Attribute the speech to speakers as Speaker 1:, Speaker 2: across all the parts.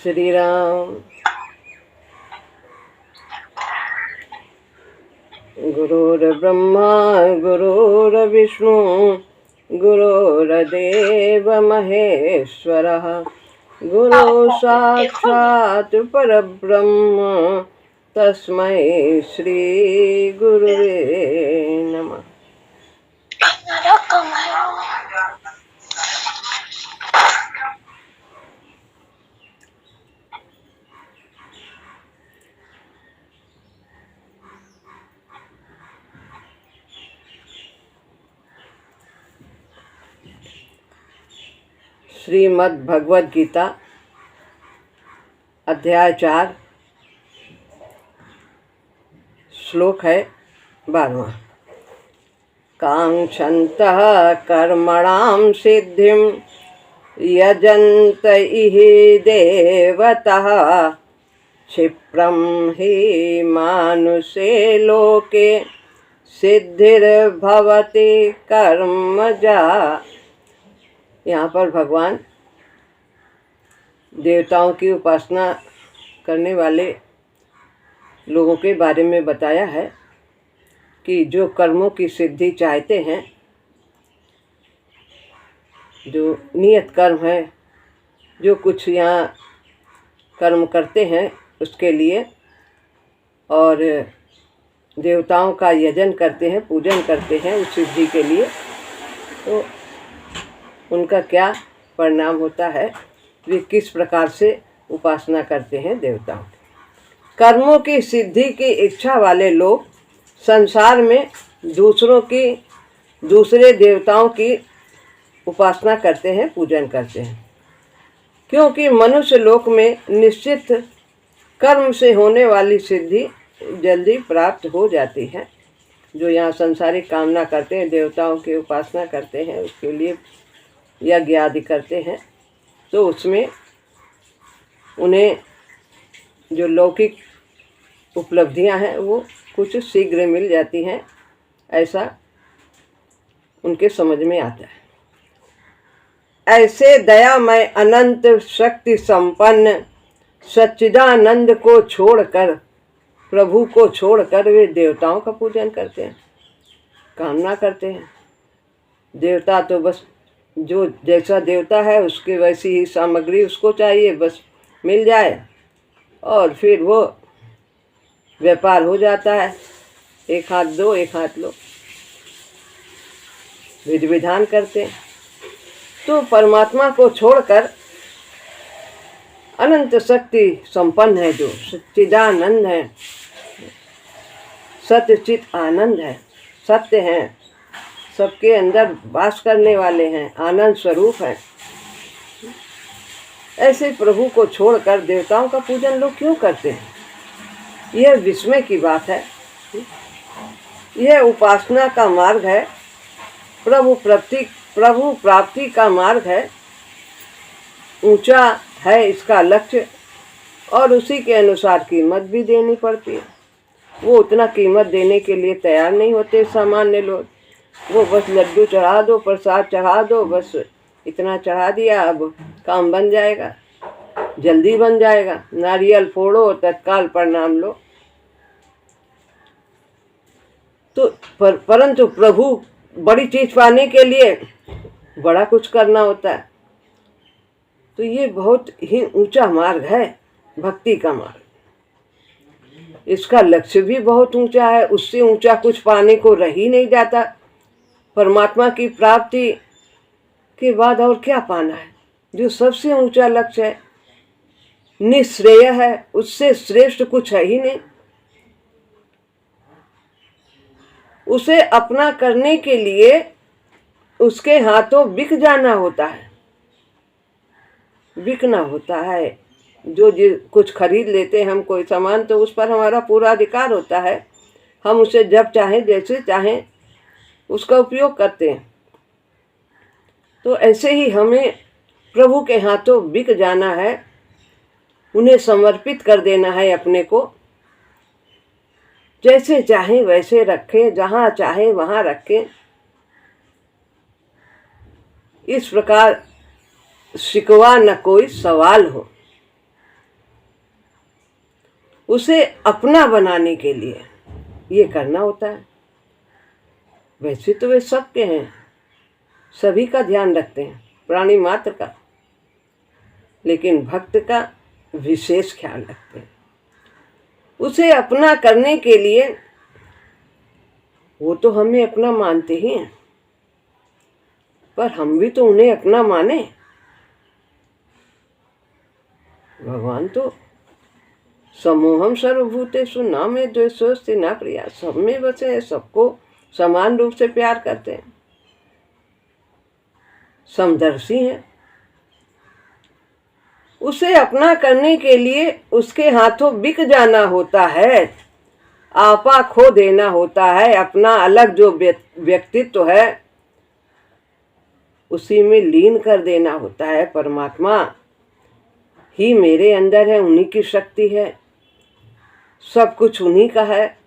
Speaker 1: श्री राम। गुरुर्ब्रह्मा गुरुर्विष्णु गुरुर्देव महेश्वरः गुरु साक्षात् परब्रह्म तस्मै श्री गुरुवे नमः। श्रीमद् भगवद गीता अध्याय 4 श्लोक है 12वां। कांक्षन्तः कर्मणां सिद्धिं यजन्त इहि देवतः क्षिप्रं हि मानुषे लोके सिद्धिर्भवति कर्मजा। यहाँ पर भगवान देवताओं की उपासना करने वाले लोगों के बारे में बताया है कि जो कर्मों की सिद्धि चाहते हैं, जो नियत कर्म है, जो कुछ यहाँ कर्म करते हैं उसके लिए, और देवताओं का यजन करते हैं, पूजन करते हैं उस सिद्धि के लिए, तो उनका क्या परिणाम होता है, वे किस प्रकार से उपासना करते हैं देवताओं की। कर्मों की सिद्धि की इच्छा वाले लोग संसार में दूसरे देवताओं की उपासना करते हैं, पूजन करते हैं, क्योंकि मनुष्य लोक में निश्चित कर्म से होने वाली सिद्धि जल्दी प्राप्त हो जाती है। जो यहाँ संसारिक कामना करते हैं, देवताओं की उपासना करते हैं, उसके लिए यज्ञ आदि करते हैं, तो उसमें उन्हें जो लौकिक उपलब्धियां हैं वो कुछ शीघ्र मिल जाती हैं, ऐसा उनके समझ में आता है। ऐसे दयामय अनंत शक्ति संपन्न सच्चिदानंद को छोड़कर, प्रभु को छोड़कर वे देवताओं का पूजन करते हैं, कामना करते हैं। देवता तो बस जो जैसा देवता है उसके वैसी ही सामग्री उसको चाहिए, बस मिल जाए, और फिर वो व्यापार हो जाता है, एक हाथ दो एक हाथ लो, विधि विधान करते हैं। तो परमात्मा को छोड़कर अनंत शक्ति संपन्न है, जो सच्चिदानंद है, सत्यचित आनंद है, सत्य हैं, सबके अंदर वास करने वाले हैं, आनंद स्वरूप हैं, ऐसे प्रभु को छोड़कर देवताओं का पूजन लोग क्यों करते हैं? यह विस्मय की बात है। यह उपासना का मार्ग है, प्रभु प्राप्ति का मार्ग है, ऊंचा है इसका लक्ष्य, और उसी के अनुसार कीमत भी देनी पड़ती है। वो उतना कीमत देने के लिए तैयार नहीं होते सामान्य लोग। वो बस लड्डू चढ़ा दो, प्रसाद चढ़ा दो, बस इतना चढ़ा दिया, अब काम बन जाएगा, जल्दी बन जाएगा, नारियल फोड़ो तत्काल प्रणाम लो। तो परंतु प्रभु बड़ी चीज पाने के लिए बड़ा कुछ करना होता है। तो ये बहुत ही ऊंचा मार्ग है, भक्ति का मार्ग। इसका लक्ष्य भी बहुत ऊंचा है, उससे ऊंचा कुछ पाने को रह ही नहीं जाता। परमात्मा की प्राप्ति के बाद और क्या पाना है? जो सबसे ऊंचा लक्ष्य है, निःश्रेय है, उससे श्रेष्ठ कुछ है ही नहीं। उसे अपना करने के लिए उसके हाथों बिक जाना होता है, बिकना होता है। जो कुछ खरीद लेते हैं हम कोई सामान, तो उस पर हमारा पूरा अधिकार होता है, हम उसे जब चाहें जैसे चाहें उसका उपयोग करते हैं। तो ऐसे ही हमें प्रभु के हाथों बिक जाना है, उन्हें समर्पित कर देना है अपने को, जैसे चाहे वैसे रखें, जहाँ चाहे वहाँ रखें। इस प्रकार शिकवा न कोई सवाल हो। उसे अपना बनाने के लिए ये करना होता है। वैसे तो वे सबके हैं, सभी का ध्यान रखते हैं, प्राणी मात्र का, लेकिन भक्त का विशेष ख्याल रखते हैं। उसे अपना करने के लिए वो तो हमें अपना मानते ही हैं, पर हम भी तो उन्हें अपना माने। भगवान तो समूहम सर्वभूतेषु न मे द्वेषोऽस्ति न प्रिया, सब में बसे हैं, सबको समान रूप से प्यार करते हैं, समदर्शी हैं। उसे अपना करने के लिए उसके हाथों बिक जाना होता है, आपा खो देना होता है, अपना अलग जो व्यक्तित्व है उसी में लीन कर देना होता है। परमात्मा ही मेरे अंदर है, उन्हीं की शक्ति है, सब कुछ उन्हीं का है।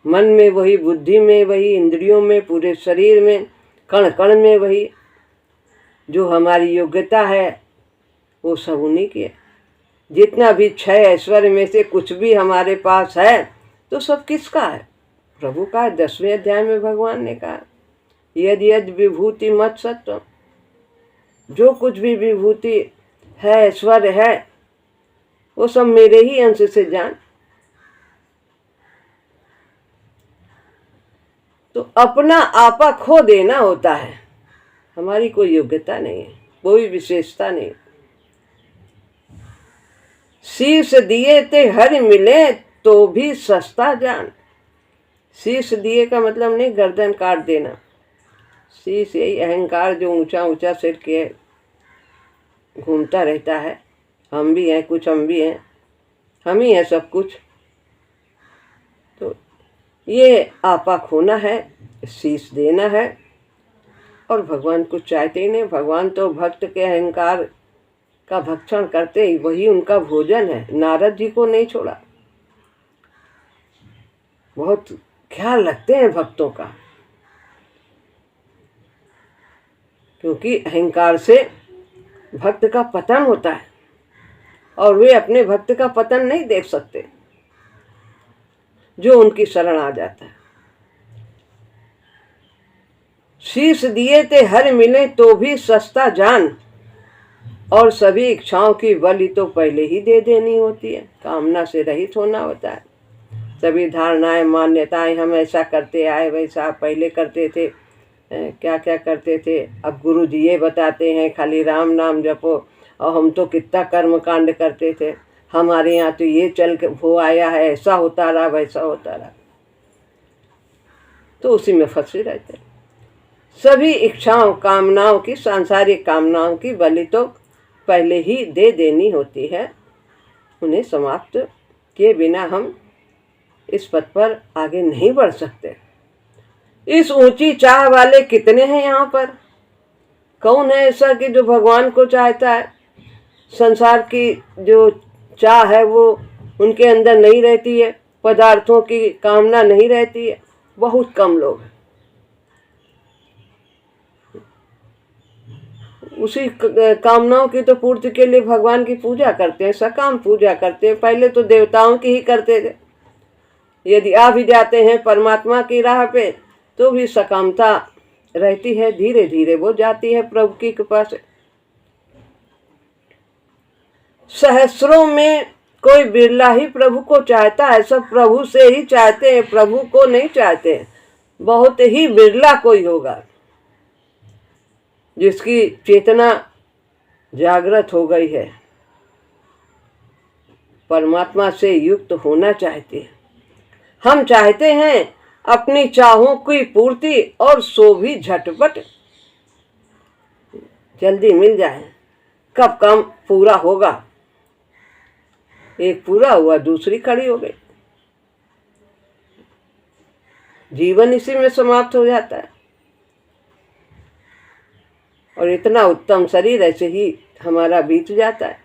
Speaker 1: मन में वही, बुद्धि में वही, इंद्रियों में, पूरे शरीर में, कण कण में वही। जो हमारी योग्यता है वो सब उन्हीं की है। जितना भी 6 ऐश्वर्य में से कुछ भी हमारे पास है तो सब किसका है? प्रभु का है। 10वें अध्याय में भगवान ने कहा, यद यद विभूति मत सत्व, जो कुछ भी विभूति है, ऐश्वर्य है, वो सब मेरे ही अंश से जान। तो अपना आपा खो देना होता है। हमारी कोई योग्यता नहीं है, कोई विशेषता नहीं। शीश दिए ते हरि मिले तो भी सस्ता जान। शीश दिए का मतलब नहीं गर्दन काट देना। शीश यही अहंकार जो ऊंचा ऊंचा सिर के घूमता रहता है, हम भी हैं, कुछ हम भी हैं, हम ही हैं सब कुछ। तो ये आपा खोना है, शीश देना है। और भगवान कुछ चाहते ही नहीं। भगवान तो भक्त के अहंकार का भक्षण करते ही, वही उनका भोजन है। नारद जी को नहीं छोड़ा। बहुत ख्याल रखते हैं भक्तों का, क्योंकि अहंकार से भक्त का पतन होता है और वे अपने भक्त का पतन नहीं देख सकते जो उनकी शरण आ जाता है। शीश दिए ते हर मिले तो भी सस्ता जान, और सभी इच्छाओं की बलि तो पहले ही दे देनी होती है। कामना से रहित होना होता है। सभी धारणाएं, मान्यताएं, हम ऐसा करते आए, वैसा पहले करते थे, क्या क्या करते थे। अब गुरु जी ये बताते हैं खाली राम नाम जपो, और हम तो कितना कर्म कांड करते थे, हमारे यहाँ तो ये चल के हो आया है, ऐसा होता रहा, वैसा होता रहा। तो उसी में फंसे रहते हैं। सभी इच्छाओं, कामनाओं की, सांसारिक कामनाओं की बलि तो पहले ही दे देनी होती है। उन्हें समाप्त किए बिना हम इस पथ पर आगे नहीं बढ़ सकते। इस ऊंची चाह वाले कितने हैं यहाँ पर? कौन है ऐसा कि जो भगवान को चाहता है? संसार की जो चाह है वो उनके अंदर नहीं रहती है, पदार्थों की कामना नहीं रहती है। बहुत कम लोग हैं। उसी कामनाओं की तो पूर्ति के लिए भगवान की पूजा करते हैं, सकाम पूजा करते हैं। पहले तो देवताओं की ही करते थे। यदि आ भी जाते हैं परमात्मा की राह पे तो भी सकामता रहती है, धीरे धीरे वो जाती है प्रभु की कृपा से। सहस्रों में कोई बिरला ही प्रभु को चाहता है। सब प्रभु से ही चाहते हैं, प्रभु को नहीं चाहते हैं। बहुत ही बिरला कोई होगा जिसकी चेतना जागृत हो गई है, परमात्मा से युक्त होना चाहते हैं। हम चाहते हैं अपनी चाहों की पूर्ति, और सो भी झटपट जल्दी मिल जाए। कब काम पूरा होगा? एक पूरा हुआ, दूसरी खड़ी हो गई, जीवन इसी में समाप्त हो जाता है। और इतना उत्तम शरीर ऐसे ही हमारा बीत जाता है।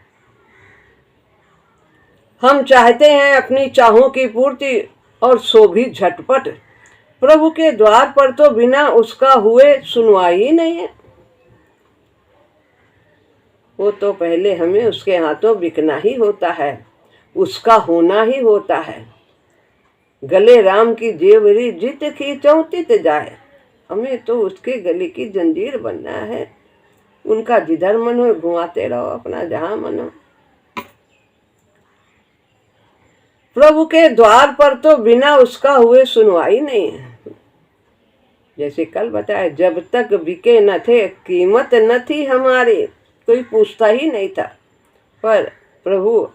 Speaker 1: हम चाहते हैं अपनी चाहों की पूर्ति, और सो भी झटपट। प्रभु के द्वार पर तो बिना उसका हुए सुनवाई ही नहीं है। वो तो पहले हमें उसके हाथों बिकना ही होता है। उसका होना ही होता है। गले राम की जेवरी जित खींचो तित जाए। हमें तो उसके गले की जंजीर बनना है। उनका जिधर मन हो घुमाते रहो अपना, जहां मन हो। प्रभु के द्वार पर तो बिना उसका हुए सुनवाई नहीं है। जैसे कल बताया, जब तक बिके न थे कीमत न थी हमारी, कोई पूछता ही नहीं था। पर प्रभु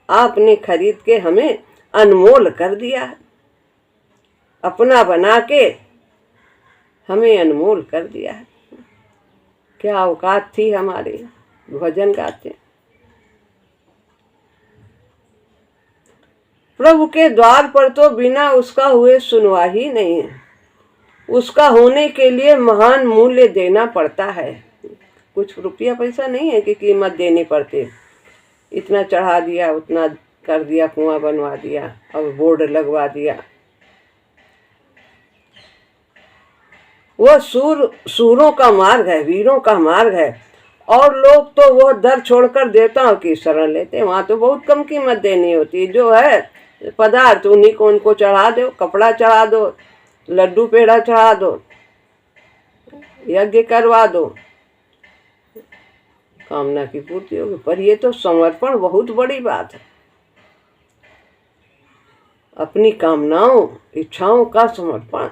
Speaker 1: आपने खरीद के हमें अनमोल कर दिया है, अपना बना के हमें अनमोल कर दिया है। क्या औकात थी हमारी, भजन गाते। प्रभु के द्वार पर तो बिना उसका हुए सुनवा ही नहीं है। उसका होने के लिए महान मूल्य देना पड़ता है। कुछ रुपया पैसा नहीं है कि कीमत देनी पड़ती। इतना चढ़ा दिया, उतना कर दिया, कुआं बनवा दिया और बोर्ड लगवा दिया। वह सूरों का मार्ग है, वीरों का मार्ग है। और लोग तो वह दर छोड़कर देवताओं की शरण लेते हैं। वहां तो बहुत कम कीमत देनी होती। जो है पदार्थ उन्हीं को उनको चढ़ा दो, कपड़ा चढ़ा दो, लड्डू पेड़ा चढ़ा दो, यज्ञ करवा दो, कामना की पूर्ति होगी। पर ये तो समर्पण बहुत बड़ी बात है। अपनी कामनाओं इच्छाओं का समर्पण,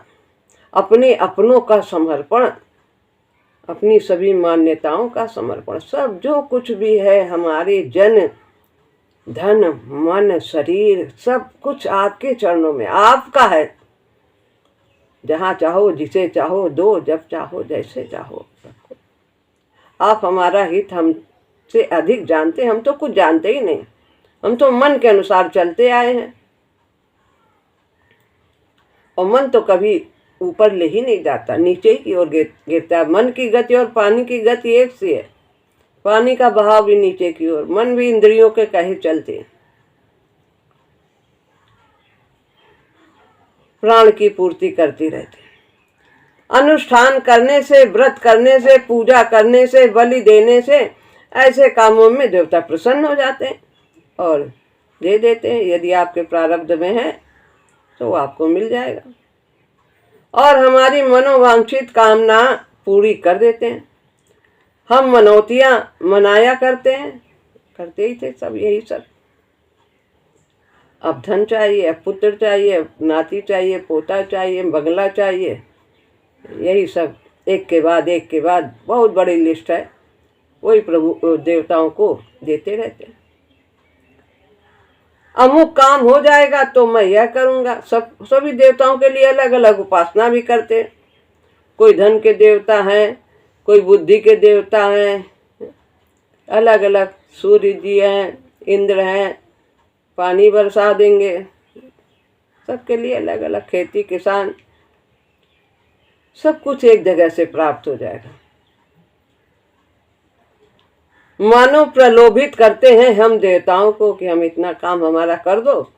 Speaker 1: अपने अपनों का समर्पण, अपनी सभी मान्यताओं का समर्पण, सब जो कुछ भी है हमारे जन धन मन शरीर सब कुछ आपके चरणों में, आपका है। जहाँ चाहो जिसे चाहो दो, जब चाहो जैसे चाहो रखो। आप हमारा हित हमसे अधिक जानते। हम तो कुछ जानते ही नहीं। हम तो मन के अनुसार चलते आए हैं और मन तो कभी ऊपर ले ही नहीं जाता, नीचे ही की ओर गिरता है। मन की गति और पानी की गति एक सी है। पानी का बहाव भी नीचे की ओर, मन भी इंद्रियों के कहे चलते। प्राण की पूर्ति करती रहती। अनुष्ठान करने से, व्रत करने से, पूजा करने से, बलि देने से, ऐसे कामों में देवता प्रसन्न हो जाते हैं और दे देते हैं। यदि आपके प्रारब्ध में है तो आपको मिल जाएगा। और हमारी मनोवांछित कामना पूरी कर देते हैं। हम मनौतियां मनाया करते हैं, करते ही थे सब यही सब। अब धन चाहिए, अब पुत्र चाहिए, नाती चाहिए, पोता चाहिए, बंगला चाहिए, यही सब एक के बाद बहुत बड़ी लिस्ट है। वही प्रभु देवताओं को देते रहते हैं। अमुक काम हो जाएगा तो मैं यह करूंगा। सभी देवताओं के लिए अलग अलग उपासना भी करते हैं। कोई धन के देवता हैं, कोई बुद्धि के देवता हैं, अलग अलग। सूर्य जी हैं, इंद्र हैं, पानी बरसा देंगे। सबके लिए अलग अलग। खेती किसान सब कुछ एक जगह से प्राप्त हो जाएगा। मानो प्रलोभित करते हैं हम देवताओं को कि हम इतना काम हमारा कर दो,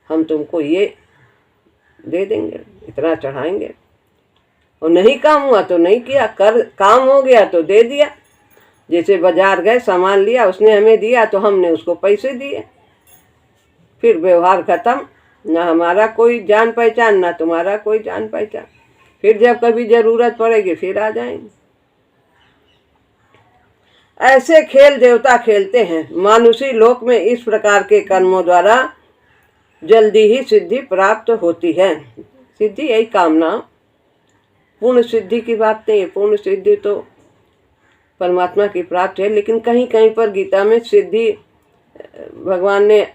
Speaker 1: हम तुमको ये दे देंगे, इतना चढ़ाएंगे। और नहीं काम हुआ तो नहीं किया, काम हो गया तो दे दिया। जैसे बाजार गए, सामान लिया, उसने हमें दिया तो हमने उसको पैसे दिए। फिर व्यवहार खत्म, ना हमारा कोई जान पहचान, ना तुम्हारा कोई जान पहचान। फिर जब कभी जरूरत पड़ेगी फिर आ जाएंगे। ऐसे खेल देवता खेलते हैं। मानुषी लोक में इस प्रकार के कर्मों द्वारा जल्दी ही सिद्धि प्राप्त होती है। सिद्धि यही कामना, पूर्ण सिद्धि की बात नहीं है। पूर्ण सिद्धि तो परमात्मा की प्राप्ति है। लेकिन कहीं कहीं पर गीता में सिद्धि भगवान ने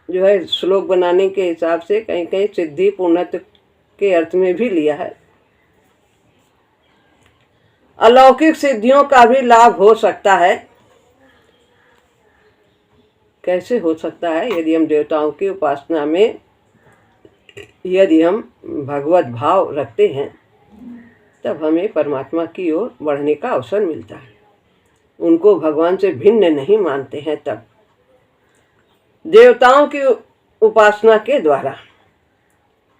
Speaker 1: जो है श्लोक बनाने के हिसाब से कहीं कहीं सिद्धि पूर्णत्व के अर्थ में भी लिया है। अलौकिक सिद्धियों का भी लाभ हो सकता है। कैसे हो सकता है? यदि हम देवताओं की उपासना में यदि हम भगवत भाव रखते हैं तब हमें परमात्मा की ओर बढ़ने का अवसर मिलता है। उनको भगवान से भिन्न नहीं मानते हैं। तब देवताओं की उपासना के द्वारा,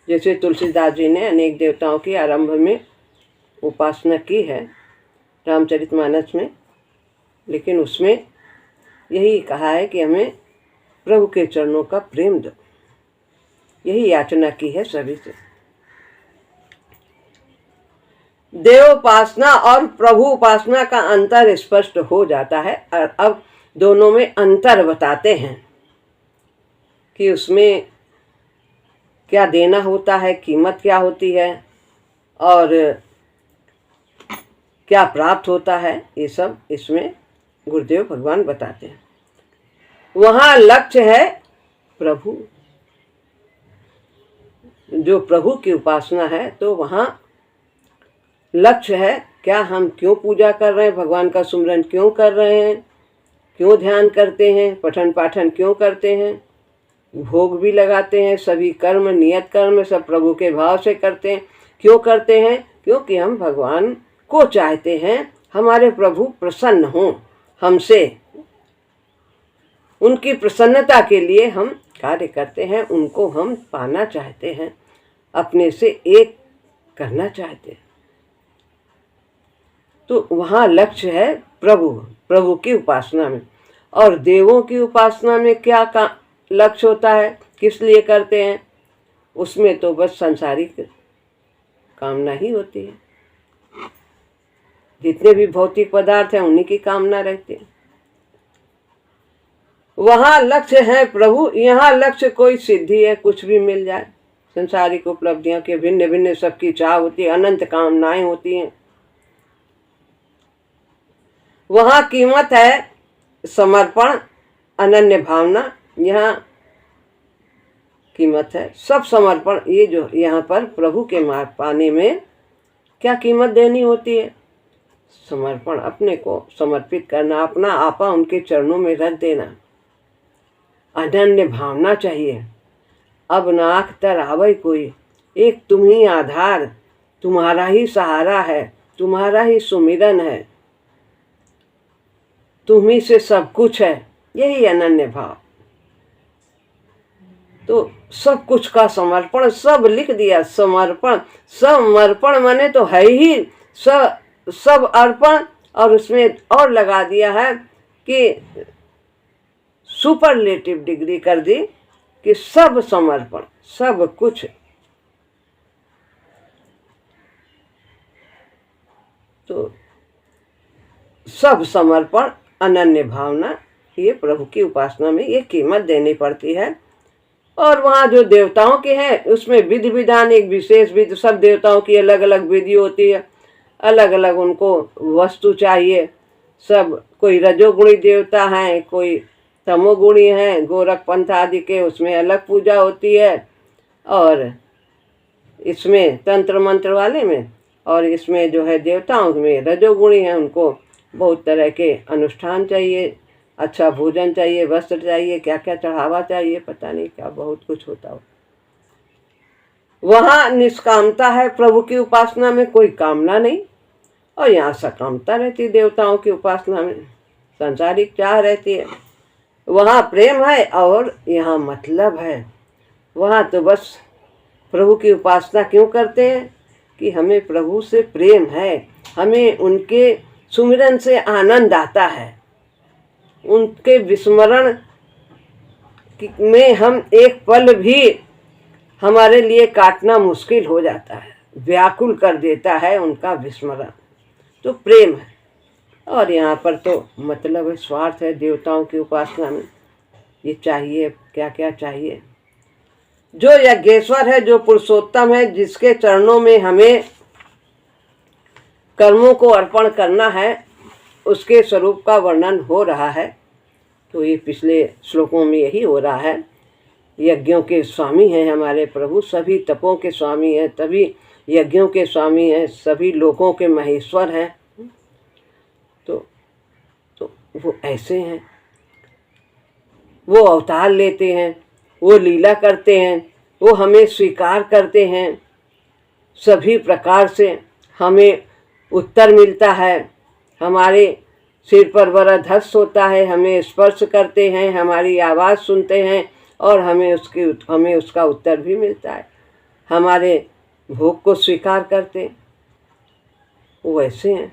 Speaker 1: जैसे तुलसीदास जी ने अनेक देवताओं की आरंभ में उपासना की है रामचरितमानस में, लेकिन उसमें यही कहा है कि हमें प्रभु के चरणों का प्रेम दो। यही याचना की है सभी से। देव उपासना और प्रभु उपासना का अंतर स्पष्ट हो जाता है और अब दोनों में अंतर बताते हैं कि उसमें क्या देना होता है, कीमत क्या होती है और क्या प्राप्त होता है। ये सब इसमें गुरुदेव भगवान बताते हैं। वहाँ लक्ष्य है प्रभु, जो प्रभु की उपासना है तो वहाँ लक्ष्य है क्या हम क्यों पूजा कर रहे हैं, भगवान का सुमिरन क्यों कर रहे हैं, क्यों ध्यान करते हैं, पठन पाठन क्यों करते हैं, भोग भी लगाते हैं, सभी कर्म नियत कर्म सब प्रभु के भाव से करते हैं। क्यों करते हैं? क्योंकि हम भगवान को चाहते हैं, हमारे प्रभु प्रसन्न हों हमसे, उनकी प्रसन्नता के लिए हम कार्य करते हैं, उनको हम पाना चाहते हैं, अपने से एक करना चाहते हैं। तो वहाँ लक्ष्य है प्रभु की उपासना में। और देवों की उपासना में क्या लक्ष्य होता है, किस लिए करते हैं? उसमें तो बस सांसारिक कामना ही होती है। जितने भी भौतिक पदार्थ हैं उन्हीं की कामना रहती है। वहाँ लक्ष्य है प्रभु, यहाँ लक्ष्य कोई सिद्धि है, कुछ भी मिल जाए। संसारिक उपलब्धियों के भिन्न भिन्न सबकी चाह होती है, अनंत कामनाएं होती हैं। वहाँ कीमत है समर्पण, अनन्य भावना। यहाँ कीमत है सब समर्पण। ये जो यहाँ पर प्रभु के मार्ग पाने में क्या कीमत देनी होती है? समर्पण, अपने को समर्पित करना, अपना आपा उनके चरणों में रख देना। अनन्य भावना चाहिए। अब नाक तर आवे कोई, एक तुम ही आधार, तुम्हारा ही सहारा है, तुम्हारा ही सुमिरन है, तुम ही से सब कुछ है। यही अनन्य भाव। तो सब कुछ का समर्पण, सब लिख दिया समर्पण। समर्पण माने तो है ही सब अर्पण, और उसमें और लगा दिया है कि सुपरलेटिव डिग्री कर दी कि सब समर्पण, सब कुछ। तो सब समर्पण, अनन्य भावना, ये प्रभु की उपासना में ये कीमत देनी पड़ती है। और वहाँ जो देवताओं के हैं उसमें विधि विधान, एक विशेष विधि, सब देवताओं की अलग अलग विधि होती है, अलग अलग उनको वस्तु चाहिए। सब कोई रजोगुणी देवता हैं, कोई तमोगुणी हैं, गोरख पंथ आदि के उसमें अलग पूजा होती है, और इसमें तंत्र मंत्र वाले में, और इसमें जो है देवताओं में रजोगुणी हैं, उनको बहुत तरह के अनुष्ठान चाहिए, अच्छा भोजन चाहिए, वस्त्र चाहिए, क्या क्या चढ़ावा चाहिए, पता नहीं क्या बहुत कुछ होता हो। वहाँ निष्कामता है प्रभु की उपासना में, कोई कामना नहीं। और यहाँ सकामता रहती देवताओं की उपासना में, सांसारिक चाह रहती है। वहाँ प्रेम है और यहाँ मतलब है। वहाँ तो बस प्रभु की उपासना क्यों करते हैं कि हमें प्रभु से प्रेम है, हमें उनके सुमिरन से आनंद आता है, उनके विस्मरण में हम एक पल भी हमारे लिए काटना मुश्किल हो जाता है, व्याकुल कर देता है उनका विस्मरण। तो प्रेम है। और यहाँ पर तो मतलब है, स्वार्थ है देवताओं की उपासना में। ये चाहिए, क्या क्या चाहिए। जो यज्ञेश्वर है, जो पुरुषोत्तम है, जिसके चरणों में हमें कर्मों को अर्पण करना है, उसके स्वरूप का वर्णन हो रहा है। तो ये पिछले श्लोकों में यही हो रहा है। यज्ञों के स्वामी हैं हमारे प्रभु, सभी तपों के स्वामी हैं, तभी यज्ञों के स्वामी हैं, सभी लोकों के महेश्वर हैं। तो वो ऐसे हैं, वो अवतार लेते हैं, वो लीला करते हैं, वो हमें स्वीकार करते हैं, सभी प्रकार से हमें उत्तर मिलता है, हमारे सिर पर वरध्वस्त होता है, हमें स्पर्श करते हैं, हमारी आवाज़ सुनते हैं और हमें उसका उत्तर भी मिलता है, हमारे भोग को स्वीकार करते हैं। वो ऐसे हैं,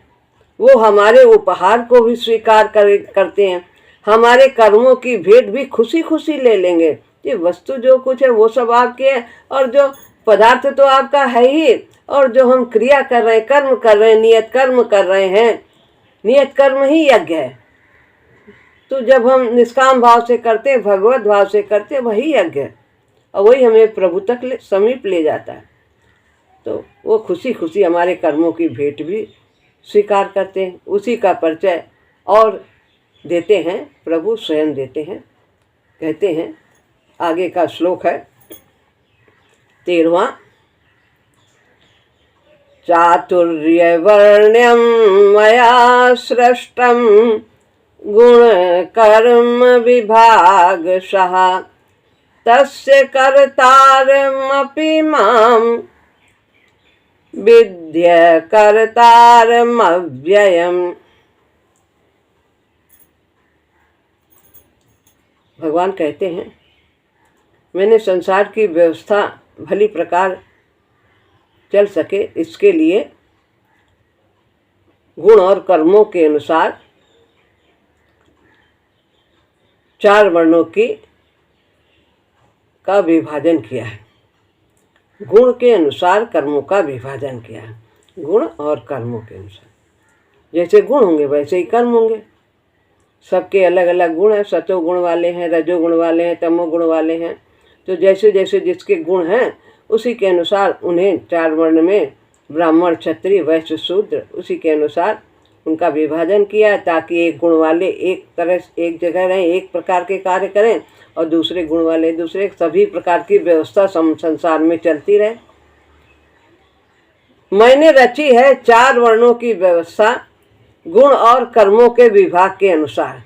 Speaker 1: वो हमारे उपहार को भी स्वीकार करते हैं, हमारे कर्मों की भेंट भी खुशी खुशी ले लेंगे। ये वस्तु जो कुछ है वो सब आपके है, और जो पदार्थ तो आपका है ही, और जो हम क्रिया कर रहे हैं, कर्म कर रहे हैं, नियत कर्म कर रहे हैं, नियत कर्म ही यज्ञ है। तो जब हम निष्काम भाव से करते हैं, भगवत भाव से करते हैं, वही यज्ञ है, और वही हमें प्रभु तक समीप ले जाता है। तो वो खुशी खुशी हमारे कर्मों की भेंट भी स्वीकार करते हैं। उसी का परिचय और देते हैं, प्रभु स्वयं देते हैं। कहते हैं, आगे का श्लोक है 13वां, चातुर्यवर्ण्यं मया सृष्टं गुण कर्म विभागशः तस्य कर्तारमपि मां विद्य कर्तारमव्ययम्। भगवान कहते हैं, मैंने संसार की व्यवस्था भली प्रकार चल सके इसके लिए गुण और कर्मों के अनुसार 4 वर्णों का विभाजन किया है। गुण के अनुसार कर्मों का विभाजन किया है। गुण और कर्मों के अनुसार, जैसे गुण होंगे वैसे ही कर्म होंगे। सबके अलग अलग गुण हैं, सतो गुण वाले हैं, रजो गुण वाले हैं, तमो गुण वाले हैं। तो जैसे जैसे जिसके गुण हैं उसी के अनुसार उन्हें 4 वर्ण में ब्राह्मण, क्षत्रिय, वैश्य, शूद्र, उसी के अनुसार उनका विभाजन किया, ताकि एक गुण वाले एक तरह एक जगह रहें, एक प्रकार के कार्य करें, और दूसरे गुण वाले दूसरे, सभी प्रकार की व्यवस्था संसार में चलती रहे। मैंने रची है 4 वर्णों की व्यवस्था गुण और कर्मों के विभाग के अनुसार।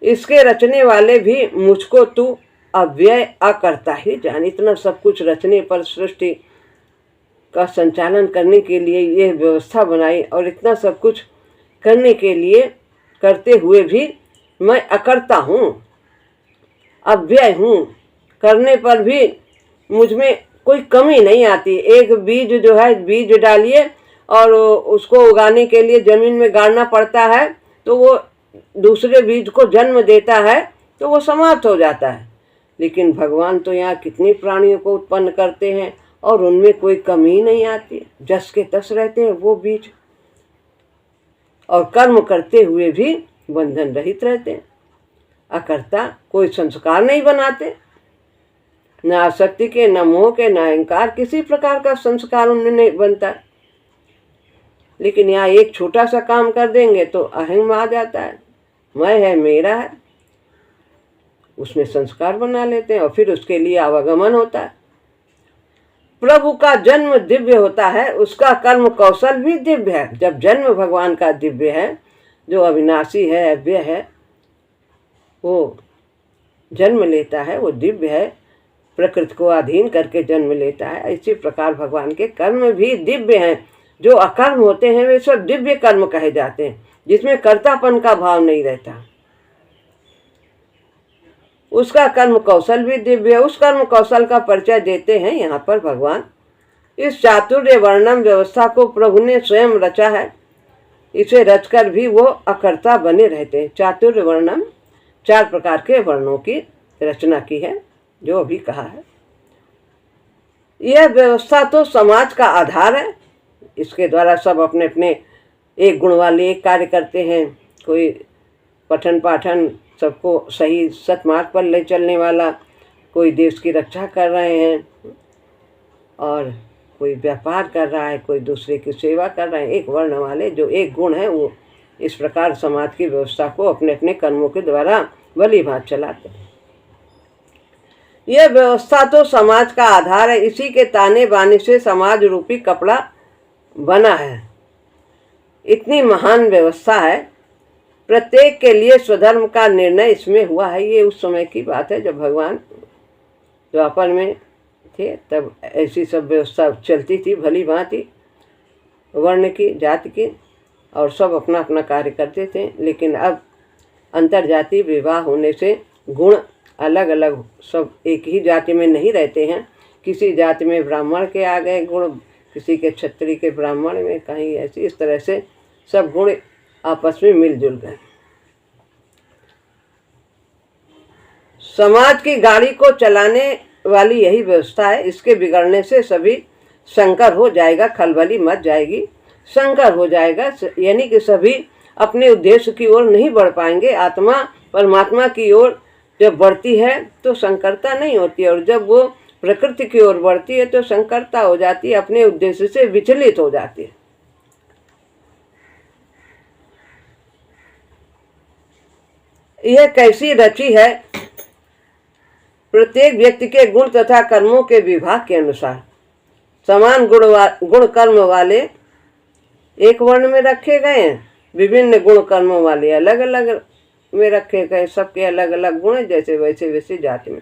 Speaker 1: इसके रचने वाले भी मुझको तू अव्यय अकर्ता ही जान। इतना सब कुछ रचने पर, सृष्टि का संचालन करने के लिए यह व्यवस्था बनाई, और इतना सब कुछ करने के लिए करते हुए भी मैं अकर्ता हूँ, अव्यय हूँ। करने पर भी मुझ में कोई कमी नहीं आती। एक बीज जो है, बीज डालिए और उसको उगाने के लिए जमीन में गाड़ना पड़ता है, तो वो दूसरे बीज को जन्म देता है, तो वो समाप्त हो जाता है। लेकिन भगवान तो यहाँ कितने प्राणियों को उत्पन्न करते हैं और उनमें कोई कमी नहीं आती, जस के तस रहते हैं वो बीज, और कर्म करते हुए भी बंधन रहित रहते हैं। अकर्ता, कोई संस्कार नहीं बनाते, न आसक्ति के, न मोह के, न अहंकार, किसी प्रकार का संस्कार उनमें नहीं बनता। लेकिन यहाँ एक छोटा सा काम कर देंगे तो अहंग आ जाता है, मैं है, मेरा है, उसमें संस्कार बना लेते हैं, और फिर उसके लिए आवागमन होता है। प्रभु का जन्म दिव्य होता है, उसका कर्म कौशल भी दिव्य है। जब जन्म भगवान का दिव्य है, जो अविनाशी है, अव्यय है, वो जन्म लेता है, वो दिव्य है, प्रकृति को अधीन करके जन्म लेता है। इसी प्रकार भगवान के कर्म भी दिव्य हैं। जो अकर्म होते हैं वे सब दिव्य कर्म कहे जाते हैं, जिसमें कर्तापन का भाव नहीं रहता। उसका कर्म कौशल भी दिव्य है। उस कर्म कौशल का परिचय देते हैं यहाँ पर भगवान। इस चातुर्य वर्णम व्यवस्था को प्रभु ने स्वयं रचा है। इसे रचकर भी वो अकर्ता बने रहते हैं। चातुर्य वर्णम 4 प्रकार के वर्णों की रचना की है, जो अभी कहा है। यह व्यवस्था तो समाज का आधार है। इसके द्वारा सब अपने अपने एक गुण वाले एक कार्य करते हैं। कोई पठन पाठन, सबको सही सतमार्ग पर ले चलने वाला, कोई देश की रक्षा कर रहे हैं, और कोई व्यापार कर रहा है, कोई दूसरे की सेवा कर रहे हैं। एक वर्ण वाले जो एक गुण है वो इस प्रकार समाज की व्यवस्था को अपने अपने कर्मों के द्वारा भली भांति चलाते हैं। यह व्यवस्था तो समाज का आधार है। इसी के ताने बाने से समाज रूपी कपड़ा बना है। इतनी महान व्यवस्था है। प्रत्येक के लिए स्वधर्म का निर्णय इसमें हुआ है। ये उस समय की बात है जब भगवान द्वापर में थे, तब ऐसी सब व्यवस्था चलती थी भली भांति, वर्ण की, जाति की, और सब अपना अपना कार्य करते थे। लेकिन अब अंतर्जातीय विवाह होने से गुण अलग अलग, सब एक ही जाति में नहीं रहते हैं। किसी जाति में ब्राह्मण के आ गए गुण, किसी के क्षत्रिय के ब्राह्मण में, कहीं ऐसी, इस तरह से सब गुण आपस में मिलजुल गए। समाज की गाड़ी को चलाने वाली यही व्यवस्था है। इसके बिगड़ने से सभी संकर हो जाएगा, खलबली मच जाएगी, संकर हो जाएगा, यानी कि सभी अपने उद्देश्य की ओर नहीं बढ़ पाएंगे। आत्मा परमात्मा की ओर जब बढ़ती है तो संकरता नहीं होती, और जब वो प्रकृति की ओर बढ़ती है तो संकरता हो जाती है, अपने उद्देश्य से विचलित हो जाती है। यह कैसी रची है? प्रत्येक व्यक्ति के गुण तथा कर्मों के विभाग के अनुसार समान गुण कर्म वाले एक वर्ण में रखे गए हैं, विभिन्न गुण कर्मों वाले अलग अलग में रखे गए, सबके अलग अलग गुण हैं, जैसे वैसे वैसे जाति में।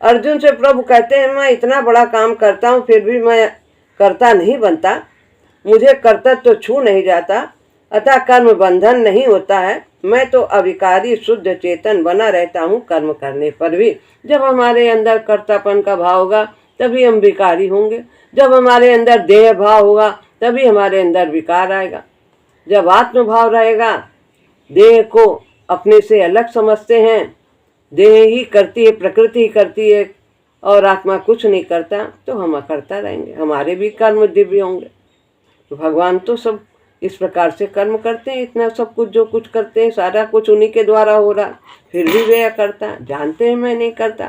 Speaker 1: अर्जुन से प्रभु कहते हैं, मैं इतना बड़ा काम करता हूँ फिर भी मैं कर्ता नहीं बनता, मुझे कर्तव्य तो छू नहीं जाता, अतः कर्म बंधन नहीं होता है। मैं तो अविकारी शुद्ध चेतन बना रहता हूँ कर्म करने पर भी। जब हमारे अंदर कर्तापन का भाव होगा तभी हम विकारी होंगे, जब हमारे अंदर देह भाव होगा तभी हमारे अंदर विकार आएगा। जब आत्मभाव रहेगा, देह को अपने से अलग समझते हैं, देह ही करती है, प्रकृति ही करती है और आत्मा कुछ नहीं करता, तो हम अकर्ता रहेंगे, हमारे भी कर्म दिव्य होंगे। तो भगवान तो सब इस प्रकार से कर्म करते हैं, इतना सब कुछ जो कुछ करते हैं सारा कुछ उन्हीं के द्वारा हो रहा, फिर भी वे करता, जानते हैं मैं नहीं करता,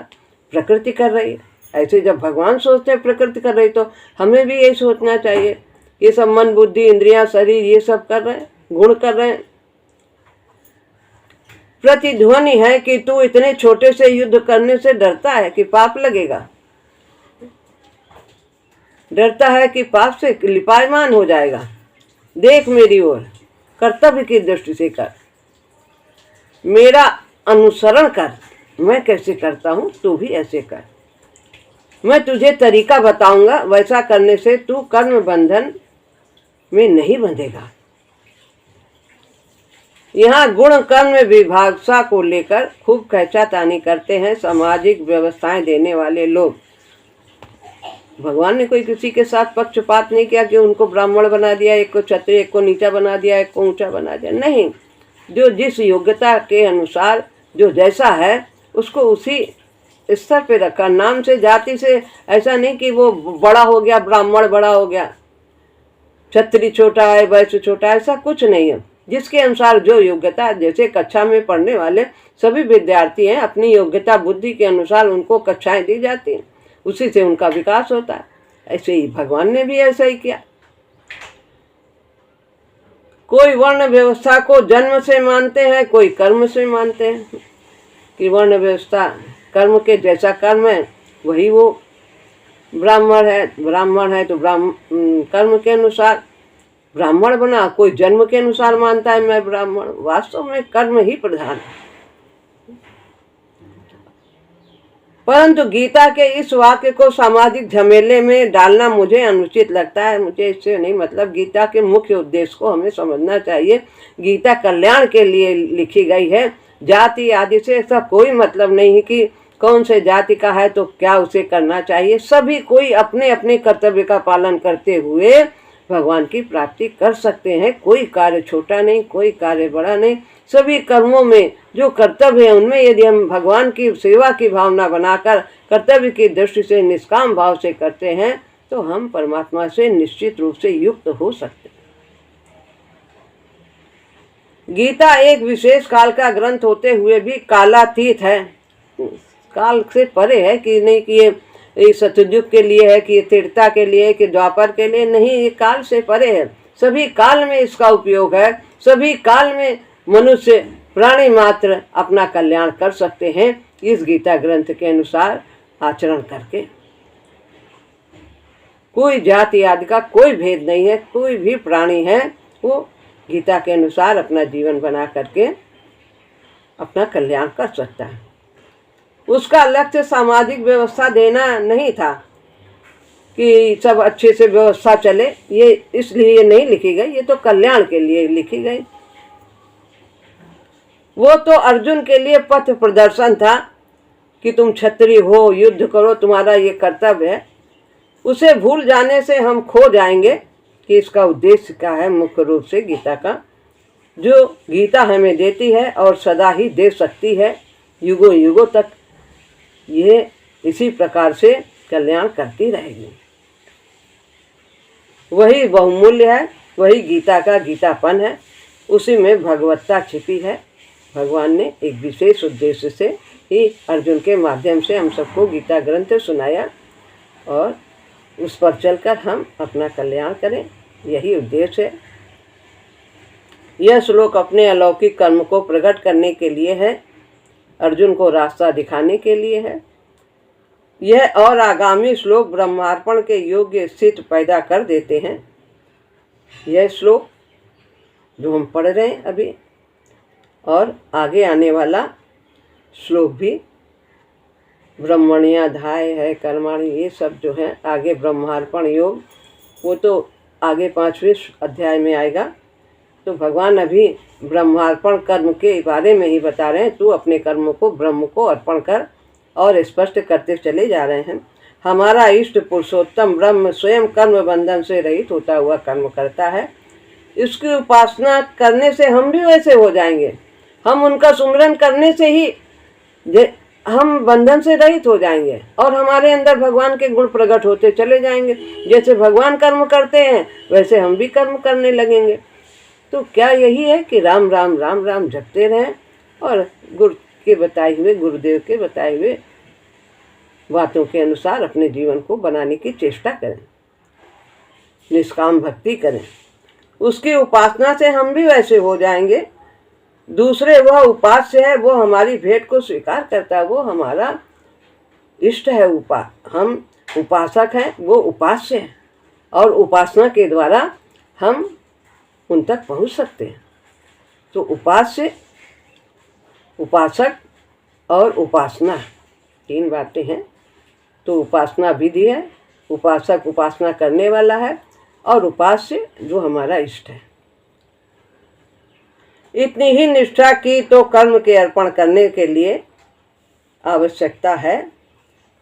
Speaker 1: प्रकृति कर रही है। ऐसे जब भगवान सोचते हैं प्रकृति कर रही, तो हमें भी यही सोचना चाहिए। ये सब मन बुद्धि इंद्रियां शरीर ये सब कर रहे हैं, गुण कर रहे हैं। प्रतिध्वनि है कि तू इतने छोटे से युद्ध करने से डरता है कि पाप लगेगा, डरता है कि पाप से लिपायमान हो जाएगा। देख मेरी ओर, कर्तव्य की दृष्टि से कर, मेरा अनुसरण कर, मैं कैसे करता हूँ तू भी ऐसे कर। मैं तुझे तरीका बताऊंगा, वैसा करने से तू कर्म बंधन में नहीं बंधेगा। यहाँ गुण कर्म विभागसा को लेकर खूब खींचातानी करते हैं सामाजिक व्यवस्थाएं देने वाले लोग। भगवान ने कोई किसी के साथ पक्षपात नहीं किया कि उनको ब्राह्मण बना दिया, एक को क्षत्रिय, एक को नीचा बना दिया, एक को ऊंचा बना दिया। नहीं, जो जिस योग्यता के अनुसार जो जैसा है उसको उसी स्तर पे रखा। नाम से जाति से ऐसा नहीं कि वो बड़ा हो गया ब्राह्मण बड़ा हो गया, क्षत्रिय छोटा है वैश्य छोटा है, ऐसा कुछ नहीं है। जिसके अनुसार जो योग्यता, जैसे कक्षा में पढ़ने वाले सभी विद्यार्थी हैं, अपनी योग्यता बुद्धि के अनुसार उनको कक्षाएं दी जाती हैं, उसी से उनका विकास होता है। ऐसे ही भगवान ने भी ऐसा ही किया। कोई वर्ण व्यवस्था को जन्म से मानते हैं, कोई कर्म से मानते हैं कि वर्ण व्यवस्था कर्म के जैसा कर्म है वही वो ब्राह्मण है तो कर्म के अनुसार ब्राह्मण बना। कोई जन्म के अनुसार मानता है मैं ब्राह्मण, वास्तव में कर्म ही प्रधान है। परंतु गीता के इस वाक्य को सामाजिक झमेले में डालना मुझे अनुचित लगता है। मुझे इससे नहीं मतलब, गीता के मुख्य उद्देश्य को हमें समझना चाहिए। गीता कल्याण के लिए लिखी गई है, जाति आदि से ऐसा कोई मतलब नहीं है कि कौन से जाति का है तो क्या उसे करना चाहिए। सभी कोई अपने अपने कर्तव्य का पालन करते हुए भगवान की प्राप्ति कर सकते हैं। कोई कार्य छोटा नहीं, कोई कार्य बड़ा नहीं। सभी कर्मों में जो कर्तव्य है उनमें यदि हम भगवान की सेवा की भावना बनाकर कर्तव्य की दृष्टि से निष्काम भाव से करते हैं तो हम परमात्मा से निश्चित रूप से युक्त हो सकते हैं। गीता एक विशेष काल का ग्रंथ होते हुए भी कालातीत है, काल से परे है कि नहीं कि ये सतयुग के लिए है कि त्रेता के लिए है कि द्वापर के लिए, नहीं, ये काल से परे है। सभी काल में इसका उपयोग है। सभी काल में मनुष्य प्राणी मात्र अपना कल्याण कर सकते हैं इस गीता ग्रंथ के अनुसार आचरण करके। कोई जाति आदि का कोई भेद नहीं है, कोई भी प्राणी है वो गीता के अनुसार अपना जीवन बना करके अपना कल्याण कर सकता है। उसका लक्ष्य सामाजिक व्यवस्था देना नहीं था कि सब अच्छे से व्यवस्था चले, ये इसलिए नहीं लिखी गई, ये तो कल्याण के लिए लिखी गई। वो तो अर्जुन के लिए पथ प्रदर्शन था कि तुम क्षत्रिय हो, युद्ध करो, तुम्हारा ये कर्तव्य है। उसे भूल जाने से हम खो जाएंगे कि इसका उद्देश्य क्या है। मुख्य रूप से गीता का जो गीता हमें देती है और सदा ही दे सकती है, युगों युगों तक ये इसी प्रकार से कल्याण करती रहेगी। वही बहुमूल्य है, वही गीता का गीतापन है, उसी में भगवत्ता छिपी है। भगवान ने एक विशेष उद्देश्य से ही अर्जुन के माध्यम से हम सबको गीता ग्रंथ सुनाया और उस पर चलकर हम अपना कल्याण करें, यही उद्देश्य है। यह श्लोक अपने अलौकिक कर्म को प्रकट करने के लिए है, अर्जुन को रास्ता दिखाने के लिए है। यह और आगामी श्लोक ब्रह्मार्पण के योग्य स्थिति पैदा कर देते हैं। यह श्लोक जो हम पढ़ रहे हैं अभी और आगे आने वाला श्लोक भी, ब्रह्मण्याधाय है, कर्माणि, ये सब जो है आगे ब्रह्मार्पण योग, वो तो आगे 5वें अध्याय में आएगा। तो भगवान अभी ब्रह्मार्पण कर्म के बारे में ही बता रहे हैं। तू अपने कर्मों को ब्रह्म को अर्पण कर, और स्पष्ट करते चले जा रहे हैं। हमारा इष्ट पुरुषोत्तम ब्रह्म स्वयं कर्म बंधन से रहित होता हुआ कर्म करता है। इसकी उपासना करने से हम भी वैसे हो जाएंगे। हम उनका सुमिरन करने से ही हम बंधन से रहित हो जाएंगे और हमारे अंदर भगवान के गुण प्रकट होते चले जाएंगे। जैसे भगवान कर्म करते हैं वैसे हम भी कर्म करने लगेंगे। तो क्या यही है कि राम राम राम राम जपते रहें और गुरु के बताए हुए, गुरुदेव के बताए हुए बातों के अनुसार अपने जीवन को बनाने की चेष्टा करें, निष्काम भक्ति करें। उसकी उपासना से हम भी वैसे हो जाएंगे। दूसरे वह उपास्य है, वो हमारी भेंट को स्वीकार करता है, वो हमारा इष्ट है। हम उपासक हैं, वो उपास्य है, और उपासना के द्वारा हम उन तक पहुंच सकते हैं। तो उपास्य, उपासक और उपासना 3 बातें हैं। तो उपासना विधि है, उपासक उपासना करने वाला है, और उपास्य जो हमारा इष्ट है। इतनी ही निष्ठा की तो कर्म के अर्पण करने के लिए आवश्यकता है।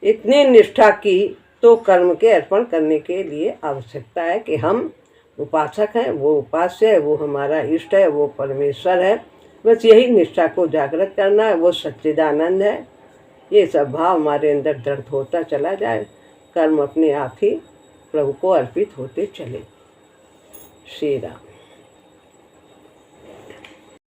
Speaker 1: इतनी निष्ठा की तो कर्म के अर्पण करने के लिए आवश्यकता है कि हम उपासक हैं, वो उपास्य है, वो हमारा इष्ट है, वो परमेश्वर है। बस यही निष्ठा को जागृत करना है, वो सच्चिदानंद है। ये सब भाव हमारे अंदर दृढ़ होता चला जाए, कर्म अपने आप ही प्रभु को अर्पित होते चले। श्री राम।